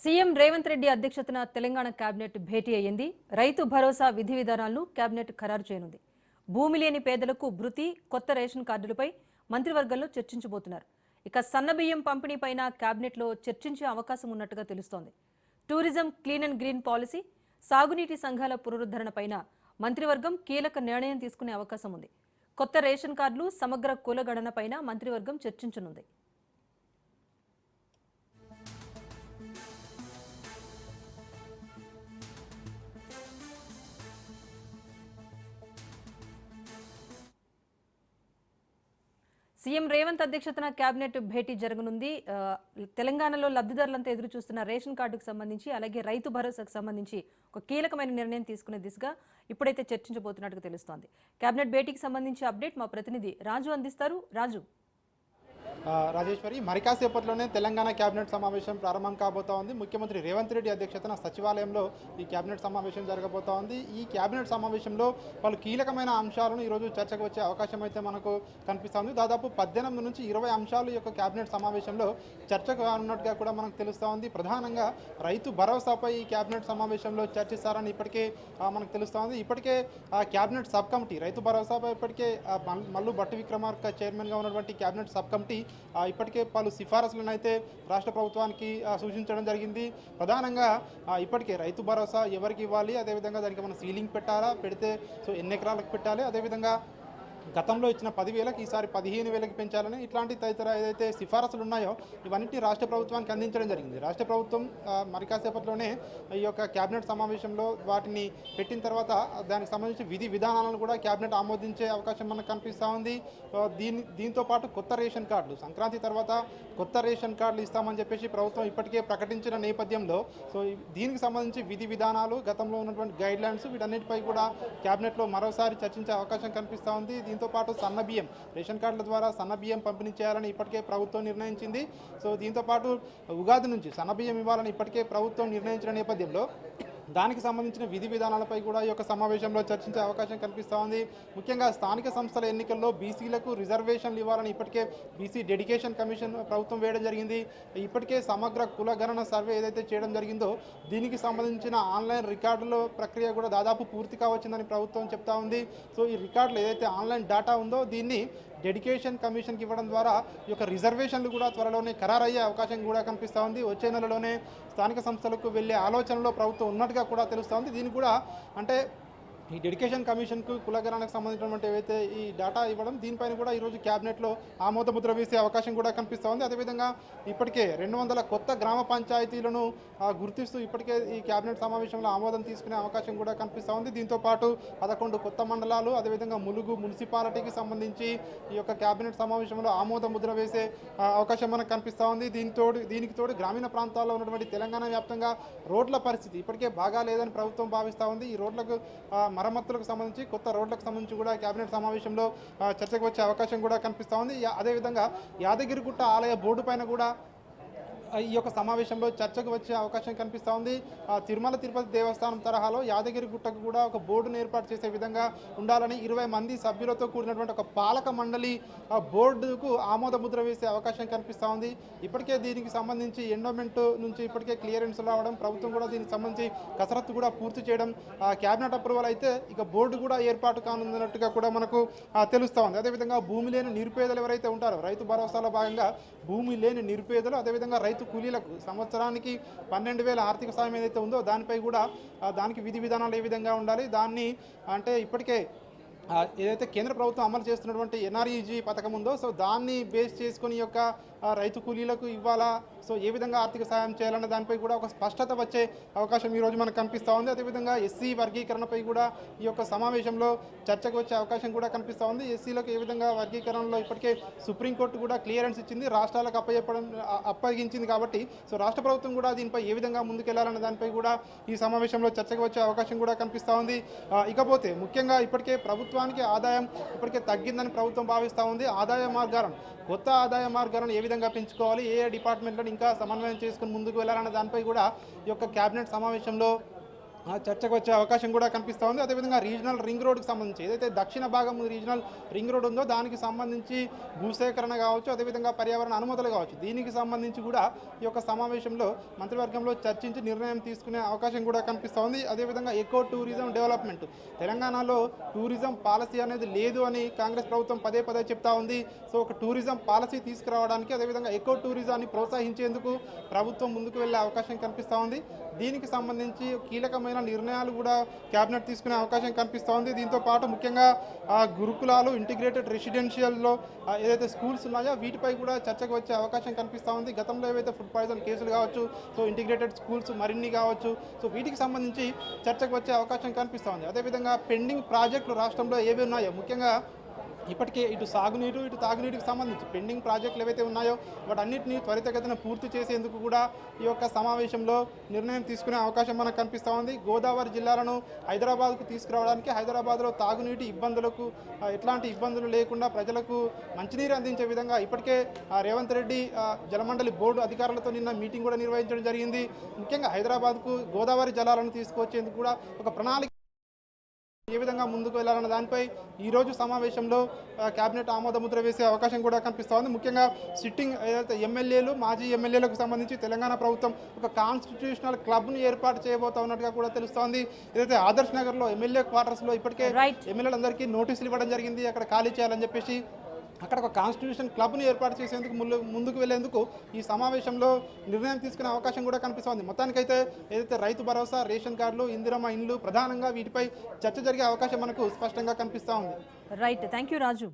CM Revanth Reddy అధ్యక్షతన Telangana cabinet భేటీ అయ్యింది. రైతు భరోసా విధి విధానాలను కేబినెట్ ఖరారు చేయనుంది. భూమి లేని పేదలకు భృతి, కొత్త రేషన్ కార్డులపై మంత్రివర్గంలో చర్చించబోతున్నారు. ఇక సన్నబియ్యం పంపిణీపైన కేబినెట్లో చర్చించే అవకాశం ఉన్నట్టుగా తెలుస్తోంది. Tourism, clean and green policy, సాగునీటి సంఘాల పునరుద్ధరణపైన మంత్రివర్గం కీలక నిర్ణయం తీసుకునే అవకాశం ఉంది. కొత్త రేషన్ కార్డులు, సమగ్ర కులగణనపైన మంత్రివర్గం చర్చించనుంది. సీఎం రేవంత్ అధ్యక్షతన కేబినెట్ భేటీ జరగనుంది. తెలంగాణలో లబ్ధిదారులంతా ఎదురు చూస్తున్న రేషన్ కార్డుకు సంబంధించి, అలాగే రైతు భరోసాకు సంబంధించి ఒక కీలకమైన నిర్ణయం తీసుకునే దిశగా ఇప్పుడైతే చర్చించబోతున్నట్టుగా తెలుస్తోంది. కేబినెట్ భేటీకి సంబంధించి అప్డేట్ మా ప్రతినిధి రాజు అందిస్తారు. రాజు. రాజేశ్వరి, మరి కాసేపట్లోనే తెలంగాణ కేబినెట్ సమావేశం ప్రారంభం కాబోతా ఉంది. ముఖ్యమంత్రి రేవంత్ రెడ్డి అధ్యక్షతన సచివాలయంలో ఈ కేబినెట్ సమావేశం జరగబోతా ఉంది. ఈ కేబినెట్ సమావేశంలో పలు కీలకమైన అంశాలను ఈరోజు చర్చకు వచ్చే అవకాశం అయితే మనకు కనిపిస్తుంది. దాదాపు 18 నుంచి 20 అంశాలు ఈ యొక్క కేబినెట్ సమావేశంలో చర్చకు ఉన్నట్టుగా కూడా మనకు తెలుస్తూ ఉంది. ప్రధానంగా రైతు భరోసాపై ఈ కేబినెట్ సమావేశంలో చర్చిస్తారని ఇప్పటికే మనకు తెలుస్తూ ఉంది. ఇప్పటికే కేబినెట్ సబ్ కమిటీ రైతు భరోసాపై ఇప్పటికే మల్లు భట్టి విక్రమార్క చైర్మన్గా ఉన్నటువంటి కేబినెట్ సబ్ కమిటీ ఇప్పటికే పలు సిఫారసులను అయితే రాష్ట్ర ప్రభుత్వానికి సూచించడం జరిగింది. ప్రధానంగా ఇప్పటికే రైతు భరోసా ఎవరికి ఇవ్వాలి, అదేవిధంగా దానికి మనం సీలింగ్ పెట్టాలా, పెడితే ఎన్ని ఎకరాలకు పెట్టాలి, అదేవిధంగా గతంలో ఇచ్చిన 10,000కి ఈసారి 15,000కి పెంచాలని ఇట్లాంటి తదితర ఏదైతే సిఫారసులు ఉన్నాయో ఇవన్నింటినీ రాష్ట్ర ప్రభుత్వానికి అందించడం జరిగింది. రాష్ట్ర ప్రభుత్వం మరి కాసేపట్లోనే ఈ యొక్క కేబినెట్ సమావేశంలో వాటిని పెట్టిన తర్వాత దానికి సంబంధించి విధి విధానాలను కూడా కేబినెట్ ఆమోదించే అవకాశం మనకు కనిపిస్తూ ఉంది. దీంతో పాటు కొత్త రేషన్ కార్డులు, సంక్రాంతి తర్వాత కొత్త రేషన్ కార్డులు ఇస్తామని చెప్పేసి ప్రభుత్వం ఇప్పటికే ప్రకటించిన నేపథ్యంలో దీనికి సంబంధించి విధి విధానాలు, గతంలో ఉన్నటువంటి గైడ్ లైన్స్, వీటన్నిటిపై కూడా కేబినెట్లో మరోసారి చర్చించే అవకాశం కనిపిస్తూ ఉంది. దీంతో పాటు సన్నబియ్యం, రేషన్ కార్డుల ద్వారా సన్నబియ్యం పంపిణీ చేయాలని ఇప్పటికే ప్రభుత్వం నిర్ణయించింది. దీంతో పాటు ఉగాది నుంచి సన్నబియ్యం ఇవ్వాలని ఇప్పటికే ప్రభుత్వం నిర్ణయించిన నేపథ్యంలో దానికి సంబంధించిన విధి విధానాలపై కూడా ఈ యొక్క సమావేశంలో చర్చించే అవకాశం కనిపిస్తూ ఉంది. ముఖ్యంగా స్థానిక సంస్థల ఎన్నికల్లో బీసీలకు రిజర్వేషన్లు ఇవ్వాలని ఇప్పటికే బీసీ డెడికేషన్ కమిషన్ ప్రభుత్వం వేయడం జరిగింది. ఇప్పటికే సమగ్ర కులగణన సర్వే ఏదైతే చేయడం జరిగిందో దీనికి సంబంధించిన ఆన్లైన్ రికార్డుల ప్రక్రియ కూడా దాదాపు పూర్తి కావచ్చిందని ప్రభుత్వం చెప్తా ఉంది. ఈ రికార్డులు ఏదైతే ఆన్లైన్ డేటా ఉందో దీన్ని డెడికేషన్ కమిషన్కి ఇవ్వడం ద్వారా ఈ యొక్క రిజర్వేషన్లు కూడా త్వరలోనే ఖరారయ్యే అవకాశం కూడా కనిపిస్తూ ఉంది. వచ్చే నెలలోనే స్థానిక సంస్థలకు వెళ్ళే ఆలోచనలో ప్రభుత్వం ఉన్నట్టుగా కూడా తెలుస్తూ ఉంది. దీన్ని కూడా అంటే ఈ డెడికేషన్ కమిషన్కు కులగణనకు సంబంధించినటువంటి ఏవైతే ఈ డేటా ఇవ్వడం, దీనిపైన కూడా ఈరోజు క్యాబినెట్లో ఆమోద ముద్ర వేసే అవకాశం కూడా కనిపిస్తూ ఉంది. అదేవిధంగా ఇప్పటికే 200 కొత్త గ్రామ పంచాయతీలను గుర్తిస్తూ ఇప్పటికే ఈ క్యాబినెట్ సమావేశంలో ఆమోదం తీసుకునే అవకాశం కూడా కనిపిస్తూ ఉంది. దీంతోపాటు 11 కొత్త మండలాలు, అదేవిధంగా ములుగు మున్సిపాలిటీకి సంబంధించి ఈ యొక్క క్యాబినెట్ సమావేశంలో ఆమోద ముద్ర వేసే అవకాశం మనకు కనిపిస్తూ ఉంది. దీనికి తోడు గ్రామీణ ప్రాంతాల్లో ఉన్నటువంటి తెలంగాణ వ్యాప్తంగా రోడ్ల పరిస్థితి ఇప్పటికే బాగా లేదని ప్రభుత్వం భావిస్తూ ఉంది. ఈ రోడ్లకు మరమ్మతులకు సంబంధించి, కొత్త రోడ్లకు సంబంధించి కూడా కేబినెట్ సమావేశంలో చర్చకు వచ్చే అవకాశం కూడా కనిపిస్తూ ఉంది. అదేవిధంగా యాదగిరిగుట్ట ఆలయ బోర్డు పైన కూడా ఈ యొక్క సమావేశంలో చర్చకు వచ్చే అవకాశం కనిపిస్తూ ఉంది. తిరుమల తిరుపతి దేవస్థానం తరహాలో యాదగిరిగుట్టకు కూడా ఒక బోర్డును ఏర్పాటు చేసే విధంగా ఉండాలని 20 మంది సభ్యులతో కూడినటువంటి ఒక పాలక మండలి బోర్డుకు ఆమోద ముద్ర వేసే అవకాశం కనిపిస్తూ ఉంది. ఇప్పటికే దీనికి సంబంధించి ఎండోమెంట్ నుంచి ఇప్పటికే క్లియరెన్స్ రావడం, ప్రభుత్వం కూడా దీనికి సంబంధించి కసరత్తు కూడా పూర్తి చేయడం, క్యాబినెట్ అప్రూవల్ అయితే ఇక బోర్డు కూడా ఏర్పాటు కానున్నట్టుగా కూడా మనకు తెలుస్తూ ఉంది. అదేవిధంగా భూమి లేని నిరుపేదలు ఎవరైతే ఉంటారో, రైతు భరోసాలో భాగంగా భూమి లేని నిరుపేదలు, అదేవిధంగా రైతు కూలీలకు సంవత్సరానికి 12,000 ఆర్థిక సాయం ఏదైతే ఉందో దానిపై కూడా దానికి విధి విధానాలు ఏ విధంగా ఉండాలి, దాన్ని అంటే ఇప్పటికే ఏదైతే కేంద్ర ప్రభుత్వం అమలు చేస్తున్నటువంటి ఎన్ఆర్ఈజీ పథకం ఉందో దాన్ని బేస్ చేసుకుని యొక్క రైతు కూలీలకు ఇవ్వాలా, ఏ విధంగా ఆర్థిక సాయం చేయాలన్న దానిపై కూడా ఒక స్పష్టత వచ్చే అవకాశం ఈరోజు మనకు కనిపిస్తూ ఉంది. అదేవిధంగా ఎస్సీ వర్గీకరణపై కూడా ఈ యొక్క సమావేశంలో చర్చకు వచ్చే అవకాశం కూడా కనిపిస్తూ ఉంది. ఎస్సీలకు ఏ విధంగా వర్గీకరణలో ఇప్పటికే సుప్రీంకోర్టు కూడా క్లియరెన్స్ ఇచ్చింది, రాష్ట్రాలకు అప్పగించింది కాబట్టి రాష్ట్ర ప్రభుత్వం కూడా దీనిపై ఏ విధంగా ముందుకెళ్లాలన్న దానిపై కూడా ఈ సమావేశంలో చర్చకు వచ్చే అవకాశం కూడా కనిపిస్తూ ఉంది. ఇకపోతే ముఖ్యంగా ఇప్పటికే ప్రభుత్వానికి ఆదాయం ఇప్పటికే తగ్గిందని ప్రభుత్వం భావిస్తూ ఉంది. కొత్త ఆదాయ మార్గాలను ఏ విధంగా పెంచుకోవాలి, ఏ డిపార్ట్మెంట్లను ఇంకా సమన్వయం చేసుకుని ముందుకు వెళ్ళాలన్న దానిపై కూడా ఈ యొక్క కేబినెట్ సమావేశంలో చర్చకు వచ్చే అవకాశం కూడా కనిపిస్తూ ఉంది. అదేవిధంగా రీజనల్ రింగ్ రోడ్కి సంబంధించి ఏదైతే దక్షిణ భాగం రీజనల్ రింగ్ రోడ్ ఉందో దానికి సంబంధించి భూసేకరణ కావచ్చు, అదేవిధంగా పర్యావరణ అనుమతులు కావచ్చు, దీనికి సంబంధించి కూడా ఈ యొక్క సమావేశంలో మంత్రివర్గంలో చర్చించి నిర్ణయం తీసుకునే అవకాశం కూడా కనిపిస్తూ ఉంది. అదేవిధంగా ఎకో టూరిజం డెవలప్మెంట్, తెలంగాణలో టూరిజం పాలసీ అనేది లేదు అని కాంగ్రెస్ ప్రభుత్వం పదే పదే చెప్తా ఉంది. సో ఒక టూరిజం పాలసీ తీసుకురావడానికి, అదేవిధంగా ఎకో టూరిజాన్ని ప్రోత్సహించేందుకు ప్రభుత్వం ముందుకు వెళ్ళే అవకాశం కనిపిస్తూ ఉంది. దీనికి సంబంధించి కీలకమైన నిర్ణయాలు కూడా క్యాబినెట్ తీసుకునే అవకాశం కనిపిస్తూ ఉంది. దీంతో పాటు ముఖ్యంగా గురుకులాలు, ఇంటిగ్రేటెడ్ రెసిడెన్షియల్లో ఏదైతే స్కూల్స్ ఉన్నాయో వీటిపై కూడా చర్చకు వచ్చే అవకాశం కనిపిస్తూ ఉంది. గతంలో ఏవైతే ఫుడ్ పాయిజన్ కేసులు కావచ్చు, సో ఇంటిగ్రేటెడ్ స్కూల్స్ మరిన్ని కావచ్చు, సో వీటికి సంబంధించి చర్చకు వచ్చే అవకాశం కనిపిస్తూ ఉంది. అదేవిధంగా పెండింగ్ ప్రాజెక్టులు రాష్ట్రంలో ఏవి ఉన్నాయో, ముఖ్యంగా ఇప్పటికే ఇటు సాగునీరు ఇటు తాగునీటికి సంబంధించి పెండింగ్ ప్రాజెక్టులు ఏవైతే ఉన్నాయో వాటన్నిటిని త్వరితగతిన పూర్తి చేసేందుకు కూడా ఈ యొక్క సమావేశంలో నిర్ణయం తీసుకునే అవకాశం మనకు కనిపిస్తూ ఉంది. గోదావరి జిల్లాలను హైదరాబాద్కు తీసుకురావడానికి, హైదరాబాద్లో తాగునీటి ఇబ్బందులకు ఎట్లాంటి ఇబ్బందులు లేకుండా ప్రజలకు మంచినీరు అందించే విధంగా ఇప్పటికే రేవంత్ రెడ్డి జలమండలి బోర్డు అధికారులతో నిన్న మీటింగ్ కూడా నిర్వహించడం జరిగింది. ముఖ్యంగా హైదరాబాద్కు గోదావరి జలాలను తీసుకొచ్చేందుకు కూడా ఒక ప్రణాళిక ఏ విధంగా ముందుకు వెళ్లాలన్న దానిపై ఈరోజు సమావేశంలో కేబినెట్ ఆమోదముద్ర వేసే అవకాశం కూడా కనిపిస్తూ ఉంది. ముఖ్యంగా సిట్టింగ్ ఏదైతే ఎమ్మెల్యేలు, మాజీ ఎమ్మెల్యేలకు సంబంధించి తెలంగాణ ప్రభుత్వం ఒక కాన్స్టిట్యూషనల్ క్లబ్ను ఏర్పాటు చేయబోతా ఉన్నట్టుగా కూడా తెలుస్తోంది. ఏదైతే ఆదర్శ్ నగర్లో ఎమ్మెల్యే క్వార్టర్స్లో ఇప్పటికే ఎమ్మెల్యేలందరికీ నోటీసులు ఇవ్వడం జరిగింది, అక్కడ ఖాళీ చేయాలని చెప్పేసి. అక్కడ ఒక కాన్స్టిట్యూషన్ క్లబ్ని ఏర్పాటు చేసేందుకు ముందుకు వెళ్లేందుకు ఈ సమావేశంలో నిర్ణయం తీసుకునే అవకాశం కూడా కనిపిస్తోంది. మొత్తానికైతే ఏదైతే రైతు భరోసా, రేషన్ కార్డులు, ఇందిరమ్మ ఇండ్లు ప్రధానంగా వీటిపై చర్చ జరిగే అవకాశం మనకు స్పష్టంగా కనిపిస్తూ ఉంది. Right, thank you Raju.